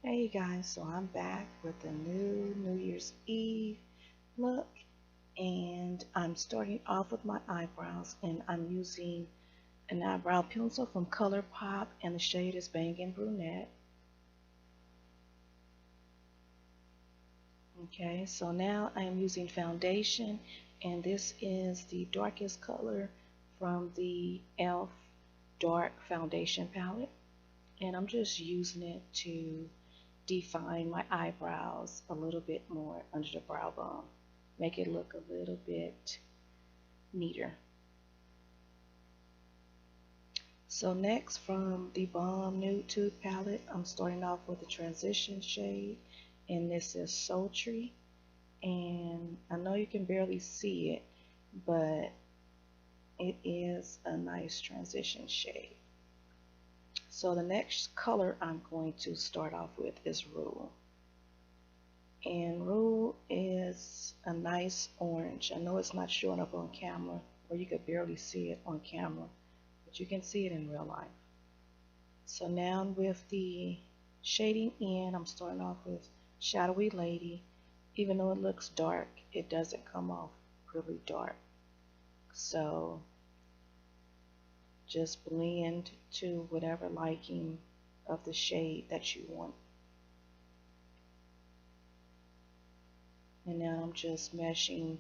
Hey guys, so I'm back with a new New Year's Eve look, and I'm starting off with my eyebrows, and I'm using an eyebrow pencil from Colourpop, and the shade is Bangin' Brunette. Okay, so now I am using foundation, and this is the darkest color from the e.l.f. Dark Foundation palette, and I'm just using it to define my eyebrows a little bit more under the brow bone, make it look a little bit neater. So next, from the Balm Nude'Tude palette, I'm starting off with a transition shade, and this is Sultry, and I know you can barely see it, but it is a nice transition shade. So the next color I'm going to start off with is Rule. And Rule is a nice orange. I know it's not showing up on camera, or you could barely see it on camera, but you can see it in real life. So now with the shading in, I'm starting off with Shadowy Lady. Even though it looks dark, it doesn't come off really dark. So just blend to whatever liking of the shade that you want. And now I'm just meshing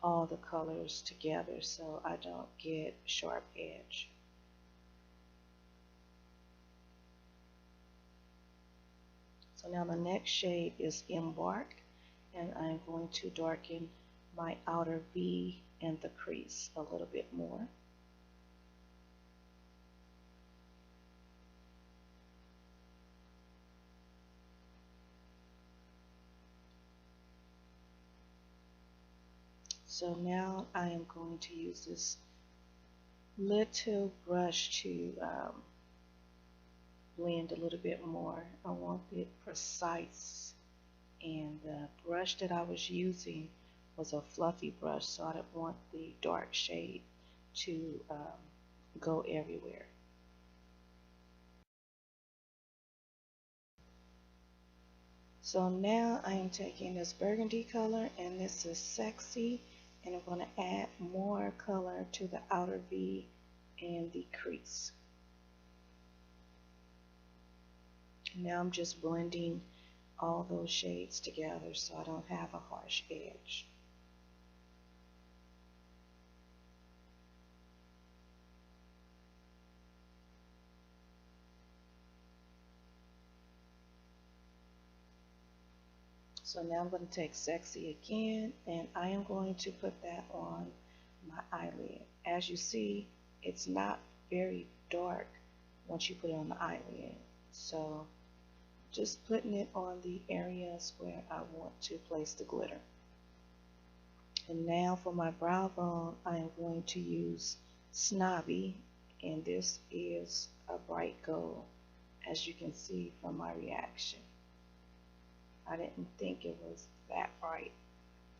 all the colors together so I don't get sharp edge. So now the next shade is Embark, and I'm going to darken my outer V and the crease a little bit more. So now I am going to use this little brush to blend a little bit more. I want it precise, and the brush that I was using was a fluffy brush, so I didn't want the dark shade to go everywhere. So now I am taking this burgundy color, and this is Sexy, and I'm going to add more color to the outer V and the crease. Now I'm just blending all those shades together so I don't have a harsh edge. So now I'm going to take Sexy again, and I am going to put that on my eyelid. As you see, it's not very dark once you put it on the eyelid. So just putting it on the areas where I want to place the glitter. And now for my brow bone, I am going to use Snobby, and this is a bright gold, as you can see from my reaction. I didn't think it was that bright.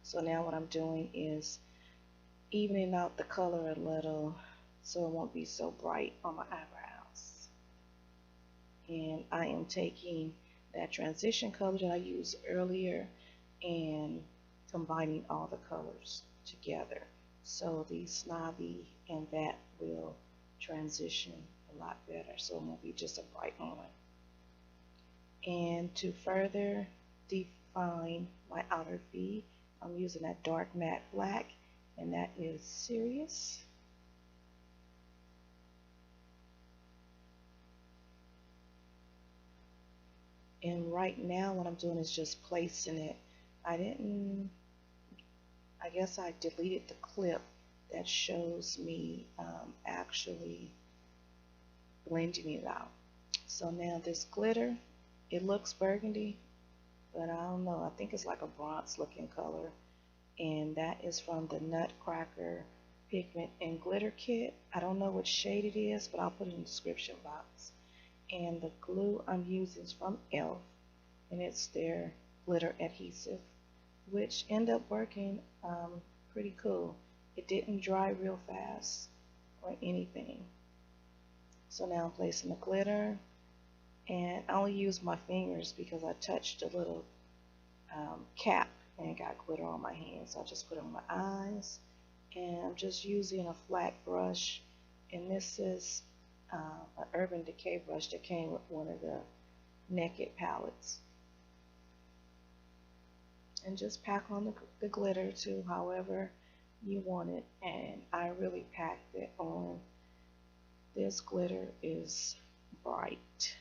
So now what I'm doing is evening out the color a little so it won't be so bright on my eyebrows. And I am taking that transition color that I used earlier and combining all the colors together. So the Snobby and that will transition a lot better, so it won't be just a bright one. And to further define my outer V, I'm using that dark matte black, and that is Serious. And right now what I'm doing is just placing it. I guess I deleted the clip that shows me actually blending it out. So now this glitter, it looks burgundy, but I don't know, I think it's like a bronze looking color, and that is from the Nutcracker Pigment and Glitter Kit. I don't know what shade it is, but I'll put it in the description box. And the glue I'm using is from e.l.f., and it's their glitter adhesive, which ended up working pretty cool. It didn't dry real fast or anything. So now I'm placing the glitter, And I only use my fingers because I touched a little cap and got glitter on my hands. So I just put it on my eyes. And I'm just using a flat brush. And this is an Urban Decay brush that came with one of the Naked palettes. And just pack on the glitter to however you want it. And I really packed it on. This glitter is bright.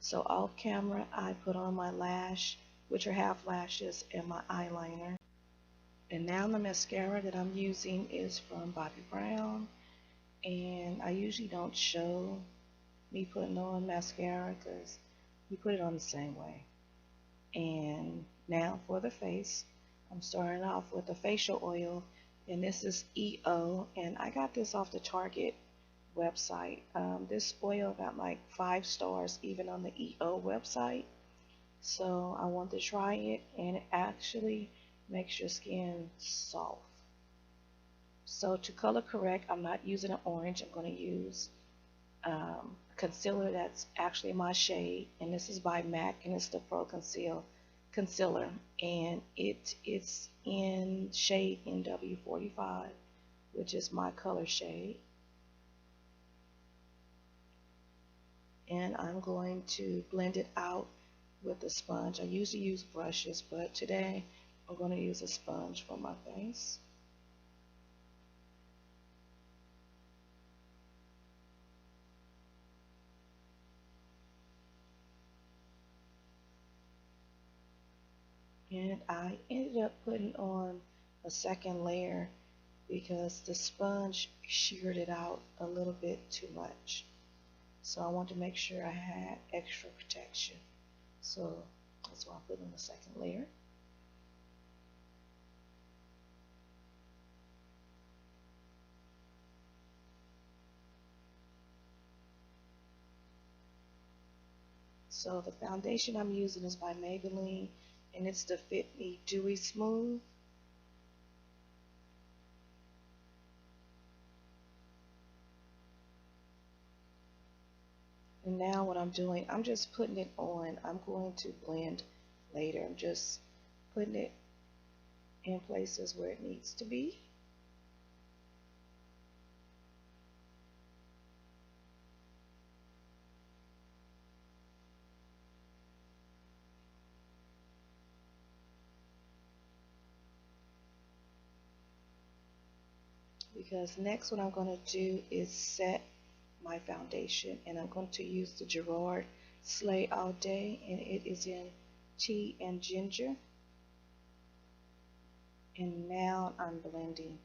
So off camera, I put on my lash, which are half lashes, and my eyeliner. And now the mascara that I'm using is from Bobbi Brown. And I usually don't show me putting on mascara because we put it on the same way. And now for the face, I'm starting off with a facial oil, and this is EO, and I got this off the Target website. This oil got like 5 stars even on the EO website, so I want to try it, and it actually makes your skin soft. So to color correct, I'm not using an orange. I'm going to use concealer that's actually my shade, and this is by MAC, and it's the Pro Concealer, and it is in shade NW45, which is my color shade. And I'm going to blend it out with a sponge. I usually use brushes, but today I'm going to use a sponge for my face. And I ended up putting on a second layer because the sponge sheared it out a little bit too much. So I wanted to make sure I had extra protection. So that's why I put in the second layer. So the foundation I'm using is by Maybelline, and it's the Fit Me Dewy Smooth. And now what I'm doing, I'm just putting it on. I'm going to blend later. I'm just putting it in places where it needs to be. Because next what I'm going to do is set my foundation, and I'm going to use the Gerard Slay All Day, and it is in Tea and Ginger. And now I'm blending.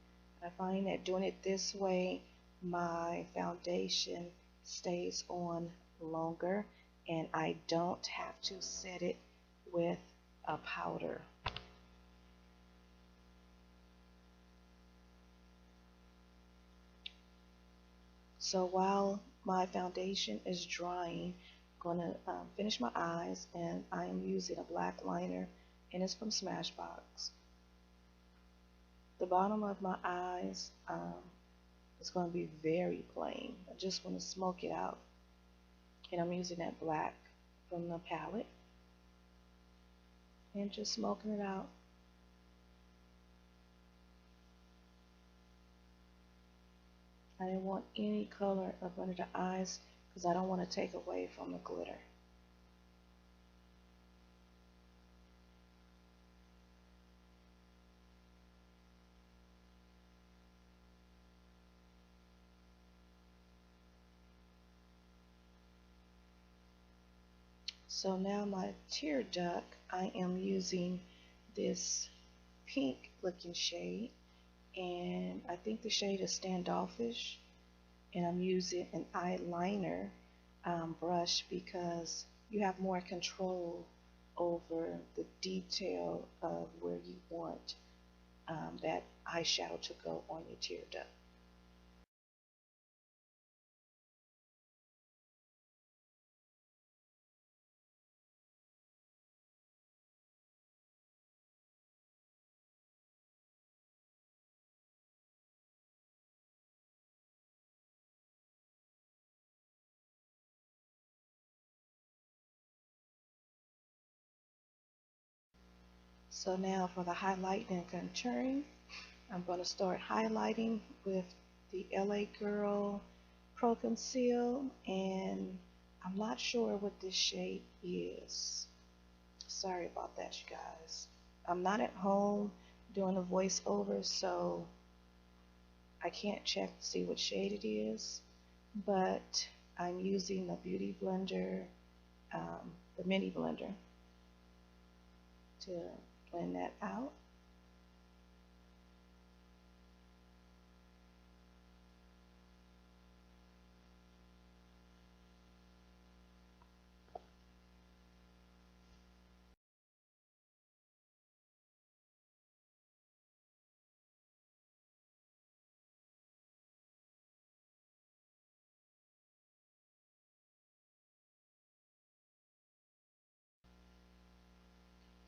I find that doing it this way, my foundation stays on longer, and I don't have to set it with a powder. So while my foundation is drying, I'm going to finish my eyes, and I am using a black liner, and it's from Smashbox. The bottom of my eyes is going to be very plain. I just want to smoke it out, and I'm using that black from the palette and just smoking it out. I didn't want any color up under the eyes because I don't want to take away from the glitter. So now my tear duct, I am using this pink looking shade, and I think the shade is Standoffish, and I'm using an eyeliner brush because you have more control over the detail of where you want that eyeshadow to go on your tear duct. So now for the highlight and contouring, I'm going to start highlighting with the LA Girl Pro Conceal, and I'm not sure what this shade is. Sorry about that, you guys. I'm not at home doing a voiceover, so I can't check to see what shade it is, but I'm using the Beauty Blender, the mini blender, to blend that out.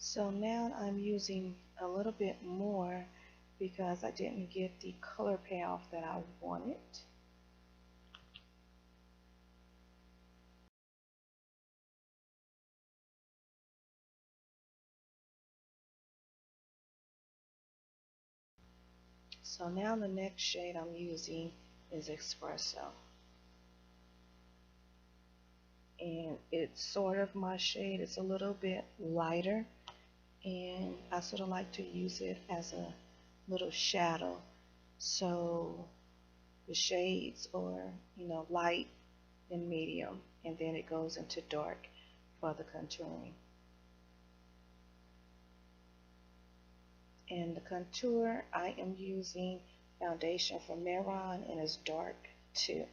So now I'm using a little bit more because I didn't get the color payoff that I wanted. So now the next shade I'm using is Espresso. And it's sort of my shade. It's a little bit lighter, and I sort of like to use it as a little shadow. So the shades are, light and medium, and then it goes into dark for the contouring. And the contour, I am using foundation from Meron, and it's dark too.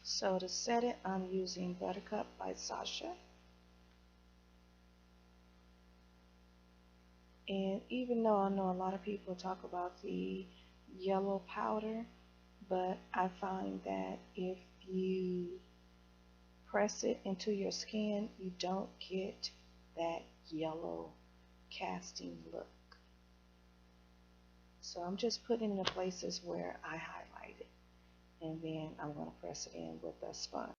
So to set it, I'm using Buttercup by Sasha. And even though I know a lot of people talk about the yellow powder, but I find that if you press it into your skin, you don't get that yellow casting look. So I'm just putting it in the places where I highlight it, and then I'm going to press it in with a sponge.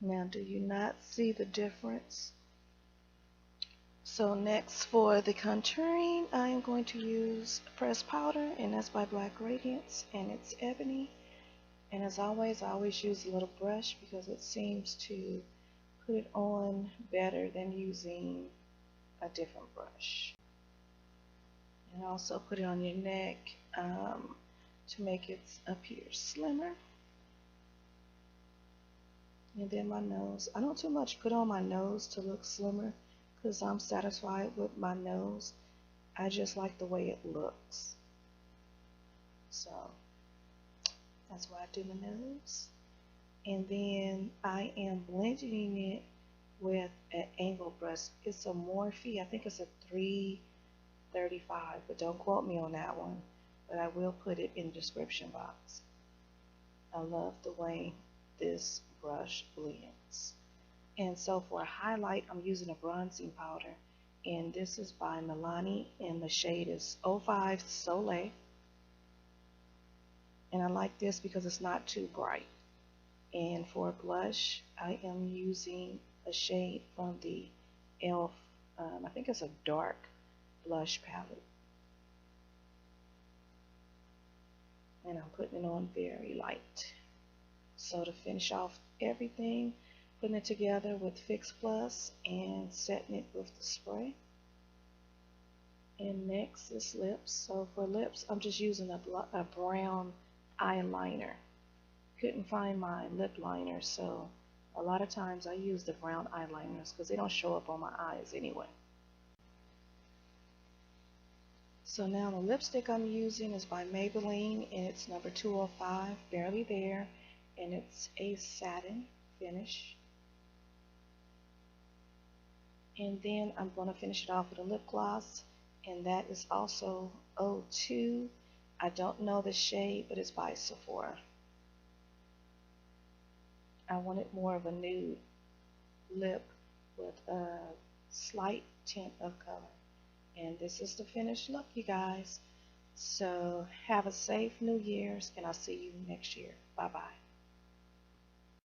Now, do you not see the difference? So next for the contouring, I am going to use pressed powder, and that's by Black Radiance, and it's ebony. And as always, I always use a little brush because it seems to put it on better than using a different brush. And also put it on your neck to make it appear slimmer. And then my nose. I don't too much put on my nose to look slimmer because I'm satisfied with my nose. I just like the way it looks. So that's why I do my nose. And then I am blending it with an angle brush. It's a Morphe. I think it's a 335, but don't quote me on that one. But I will put it in the description box. I love the way this brush blends. And so for a highlight, I'm using a bronzing powder, and this is by Milani, and the shade is 05 Soleil. And I like this because it's not too bright. And for a blush, I am using a shade from the e.l.f. I think it's a dark blush palette. And I'm putting it on very light. So to finish off everything, putting it together with Fix Plus and setting it with the spray. And next is lips. So for lips, I'm just using a brown eyeliner. Couldn't find my lip liner, so a lot of times I use the brown eyeliners because they don't show up on my eyes anyway. So now the lipstick I'm using is by Maybelline, and it's number 205, Barely There, and it's a satin finish. And then I'm going to finish it off with a lip gloss, and that is also 02. I don't know the shade, but it's by Sephora. I wanted more of a nude lip with a slight tint of color. And this is the finished look, you guys. So have a safe New Year's, and I'll see you next year. Bye-bye.